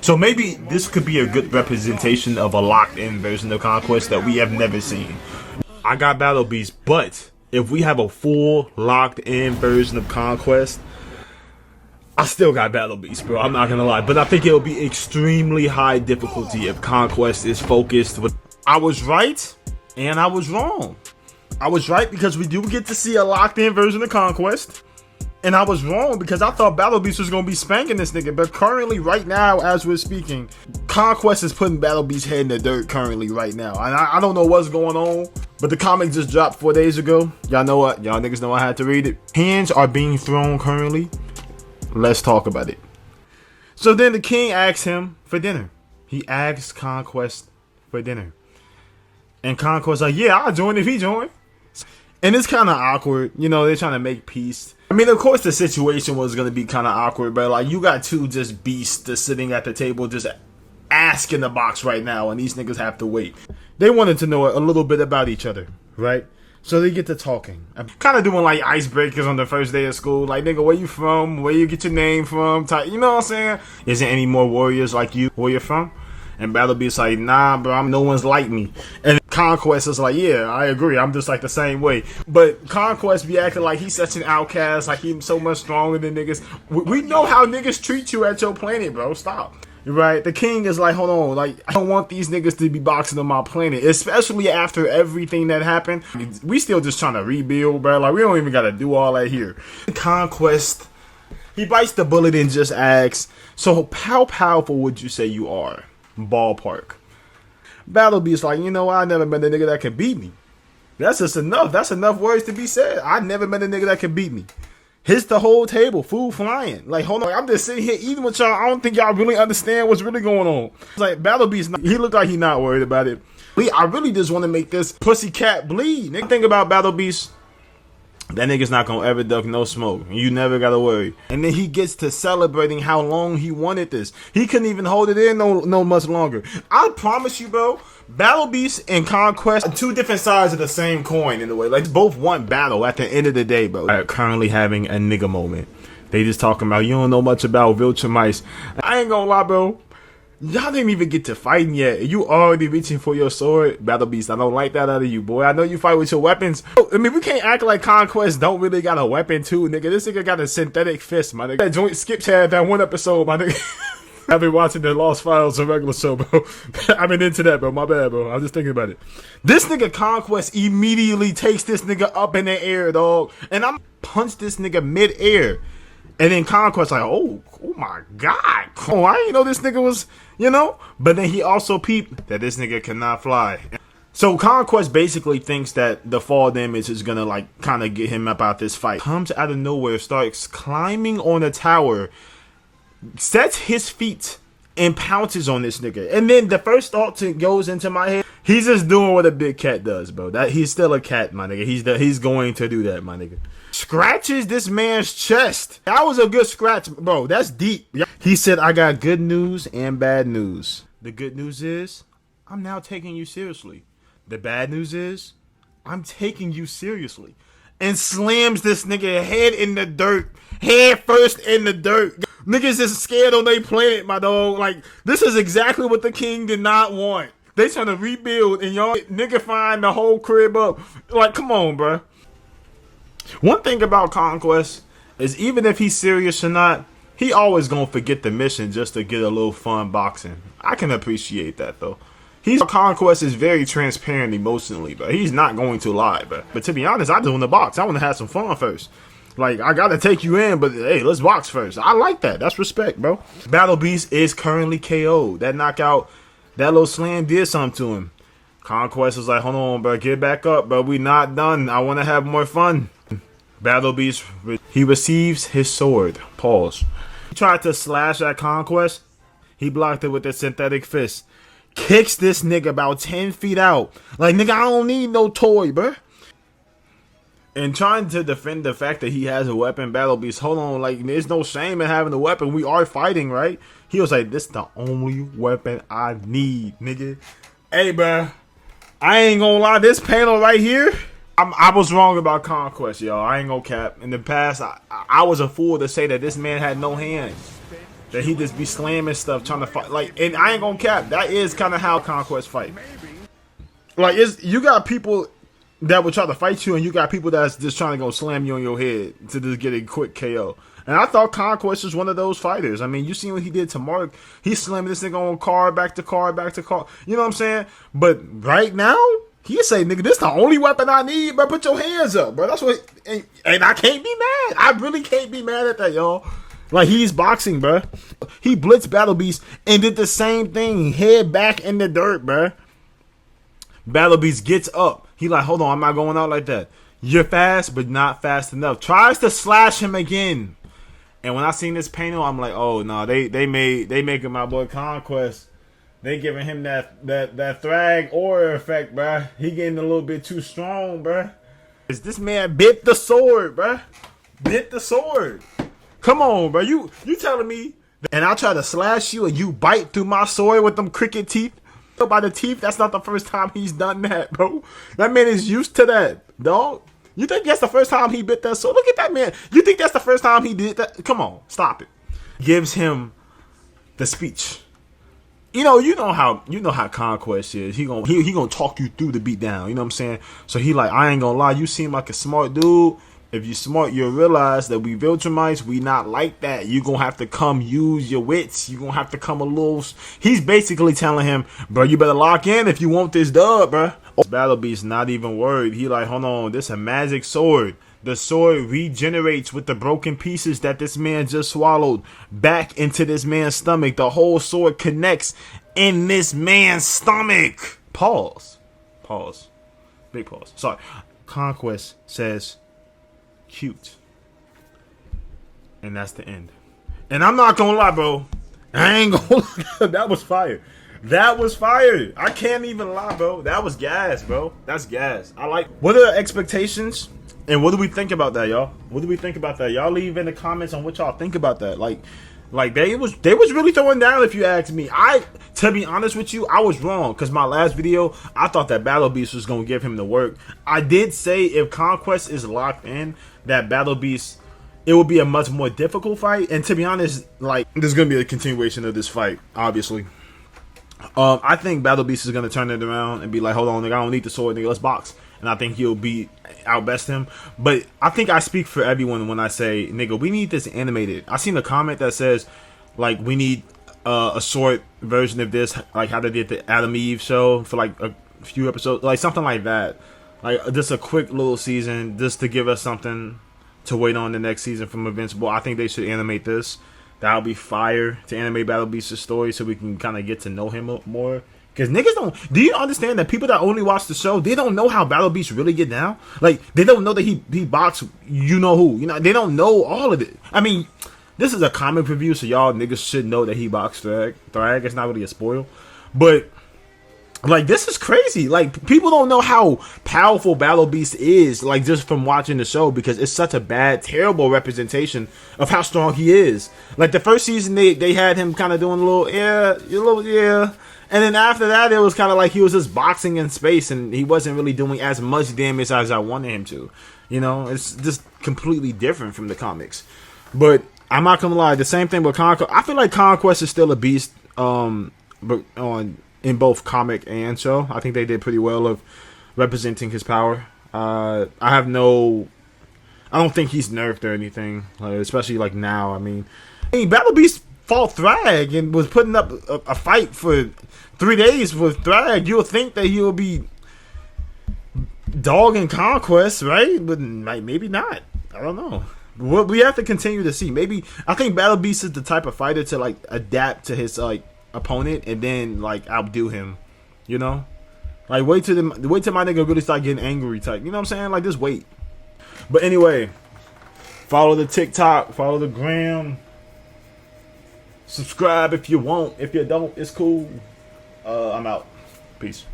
So maybe this could be a good representation of a locked-in version of Conquest that we have never seen. I got Battle Beast, but if we have a full locked-in version of Conquest, I still got Battle Beast, bro. I'm not gonna lie, but I think it'll be extremely high difficulty if Conquest is focused. I was right, and I was wrong. I was right because we do get to see a locked-in version of Conquest. And I was wrong because I thought Battle Beast was going to be spanking this nigga. But currently, right now, as we're speaking, Conquest is putting Battle Beast's head in the dirt currently right now. And I don't know what's going on. But the comic just dropped 4 days ago. Y'all know what? Y'all niggas know I had to read it. Hands are being thrown currently. Let's talk about it. So then the king asks him for dinner. He asks Conquest for dinner. And Conquest like, yeah, I'll join if he join. And it's kind of awkward. You know, they're trying to make peace. I mean, of course, the situation was going to be kind of awkward, but like, you got two just beasts just sitting at the table, just asking the box right now, and these niggas have to wait. They wanted to know a little bit about each other, right? So they get to talking. I'm kind of doing like icebreakers on the first day of school. Like, nigga, where you from? Where you get your name from? You know what I'm saying? Is there any more warriors like you? Where you from? And Battle Beast's like, nah, bro, no one's like me. And Conquest is like, yeah, I agree. I'm just like the same way. But Conquest be acting like he's such an outcast, like he's so much stronger than niggas. We know how niggas treat you at your planet, bro. Stop. Right? The king is like, hold on, like, I don't want these niggas to be boxing on my planet, especially after everything that happened. We still just trying to rebuild, bro. Like, we don't even gotta do all that here. Conquest, he bites the bullet and just asks, so how powerful would you say you are? Ballpark. Battle Beast like, you know, I never met a nigga that can beat me. That's just enough. That's enough words to be said. I never met a nigga that can beat me. Hits the whole table, food flying. Like, hold on, I'm just sitting here eating with y'all. I don't think y'all really understand what's really going on. It's like, Battle Beast, he looked like he not worried about it. I really just want to make this pussycat bleed. Nigga, think about Battle Beast. That nigga's not gonna ever duck no smoke. You never gotta worry. And then he gets to celebrating how long he wanted this. He couldn't even hold it in no much longer. I promise you, bro, Battle Beast and Conquest are two different sides of the same coin in a way. Like, both want battle at the end of the day, bro. They're currently having a nigga moment. They just talking about, you don't know much about Viltrumice. I ain't gonna lie, bro. Y'all didn't even get to fighting yet. You already reaching for your sword. Battle Beast, I don't like that out of you, boy. I know you fight with your weapons. I mean, we can't act like Conquest don't really got a weapon too, nigga. This nigga got a synthetic fist, my nigga. That joint skipped had that one episode, my nigga. I've been watching the Lost Files, a regular show, bro. I've been into that, bro. My bad, bro. I'm just thinking about it. This nigga Conquest immediately takes this nigga up in the air, dog. And I'm punch this nigga mid-air. And then Conquest like, oh my God. Oh, I didn't know this nigga was, you know. But then he also peeped that this nigga cannot fly. So Conquest basically thinks that the fall damage is gonna like kind of get him up out this fight. Comes out of nowhere, starts climbing on a tower, sets his feet and pounces on this nigga. And then the first thought goes into my head, he's just doing what a big cat does, bro. That he's still a cat, my nigga. He's going to do that, my nigga. Scratches this man's chest. That was a good scratch, bro. That's deep. He said, I got good news and bad news. The good news is, I'm now taking you seriously. The bad news is, I'm taking you seriously. And slams this nigga head in the dirt. Head first in the dirt. Niggas is scared on their planet, my dog. Like, this is exactly what the king did not want. They trying to rebuild and y'all nigga find the whole crib up. Like, come on, bro. One thing about Conquest is even if he's serious or not, he always gonna forget the mission just to get a little fun boxing. I can appreciate that though. Conquest is very transparent emotionally, but he's not going to lie, but to be honest, I just want to box. I want to have some fun first. Like, I gotta take you in, but hey, let's box first. I like that. That's respect, bro. Battle Beast is currently KO'd. That knockout, that little slam did something to him. Conquest was like, hold on, bro, get back up, bro. We not done. I want to have more fun. Battle Beast, he receives his sword. Pause. He tried to slash at Conquest. He blocked it with a synthetic fist. Kicks this nigga about 10 feet out. Like, nigga, I don't need no toy, bruh. And trying to defend the fact that he has a weapon, Battle Beast, hold on, like, there's no shame in having a weapon. We are fighting, right? He was like, this is the only weapon I need, nigga. Hey, bruh, I ain't gonna lie, this panel right here, I was wrong about Conquest, y'all. I ain't gonna cap. In the past, I was a fool to say that this man had no hands. that he just be slamming stuff, trying to fight. Like, and I ain't gonna cap. That is kind of how Conquest fight. Like, you got people that will try to fight you, and you got people that's just trying to go slam you on your head to just get a quick KO. And I thought Conquest was one of those fighters. I mean, you seen what he did to Mark. He slammed this nigga on card, back to card, back to card. You know what I'm saying? But right now, he say, nigga, this the only weapon I need, bro. Put your hands up, bro. That's what, and I can't be mad. I really can't be mad at that, y'all. Like, he's boxing, bro. He blitzed Battle Beast and did the same thing. Head back in the dirt, bro. Battle Beast gets up. He like, hold on, I'm not going out like that. You're fast, but not fast enough. Tries to slash him again. And when I seen this panel, I'm like, oh no, they making my boy Conquest. They giving him that Thrag aura effect, bruh. He getting a little bit too strong, bruh. This man bit the sword, bruh. Bit the sword. Come on, bruh. You telling me? And I try to slash you and you bite through my sword with them cricket teeth? By the teeth, that's not the first time he's done that, bro. That man is used to that, dog. You think that's the first time he bit that sword? Look at that man. You think that's the first time he did that? Come on, stop it. Gives him the speech. You know how Conquest is. He gonna talk you through the beat down. You know what I'm saying? So he like, I ain't gonna lie. You seem like a smart dude. If you smart, you'll realize that we Viltrumites, we not like that. You gonna have to come use your wits. You gonna have to come a little. He's basically telling him, bro, you better lock in if you want this dub, bro. Battle Beast not even worried. He like, hold on, this a magic sword. The sword regenerates with the broken pieces that this man just swallowed back into this man's stomach. The whole sword connects in this man's stomach. Pause. Big pause. Sorry. Conquest says, cute. And that's the end. And I'm not gonna lie, bro. I ain't gonna lie. That was fire. That was fire. I can't even lie, bro. That was gas, bro. That's gas. I like. What are the expectations? And what do we think about that, y'all? What do we think about that? Y'all leave in the comments on what y'all think about that. Like they was really throwing down, if you ask me. To be honest with you, I was wrong, because my last video, I thought that Battle Beast was gonna give him the work. I did say if Conquest is locked in, that Battle Beast, it will be a much more difficult fight. And to be honest, like, there's gonna be a continuation of this fight, obviously. I think Battle Beast is gonna turn it around and be like, hold on, nigga, I don't need the sword, nigga, let's box. And I think he'll outbest him. But I think I speak for everyone when I say, nigga, we need this animated. I seen a comment that says, like, we need a short version of this, like how they did the Adam Eve show for like a few episodes, like something like that. Like just a quick little season, just to give us something to wait on the next season from Invincible. I think they should animate this. That'll be fire to animate Battle Beast's story so we can kind of get to know him more. Because niggas don't. Do you understand that people that only watch the show, they don't know how Battle Beast really get down? Like, they don't know that he boxed you know who. You know, they don't know all of it. I mean, this is a comic review, so y'all niggas should know that he boxed Thrag. It's not really a spoil. But, like, this is crazy. Like, people don't know how powerful Battle Beast is, like, just from watching the show, because it's such a bad, terrible representation of how strong he is. Like, the first season, they had him kind of doing a little, yeah. And then after that, it was kind of like he was just boxing in space, and he wasn't really doing as much damage as I wanted him to. You know, it's just completely different from the comics. But I'm not gonna lie, the same thing with Conquest. I feel like Conquest is still a beast, but in both comic and show. I think they did pretty well of representing his power. I don't think he's nerfed or anything, especially like now. I mean, Battle Beast fought Thrag and was putting up a fight for 3 days with Thrag. You would think that he would be dogging Conquest, right? But maybe not. I don't know. We have to continue to see. Maybe I think Battle Beast is the type of fighter to like adapt to his like opponent and then like outdo him. You know, like wait till my nigga really start getting angry type. You know what I'm saying? Like just wait. But anyway, follow the TikTok, follow the gram. Subscribe if you want. If you don't, it's cool. I'm out. Peace.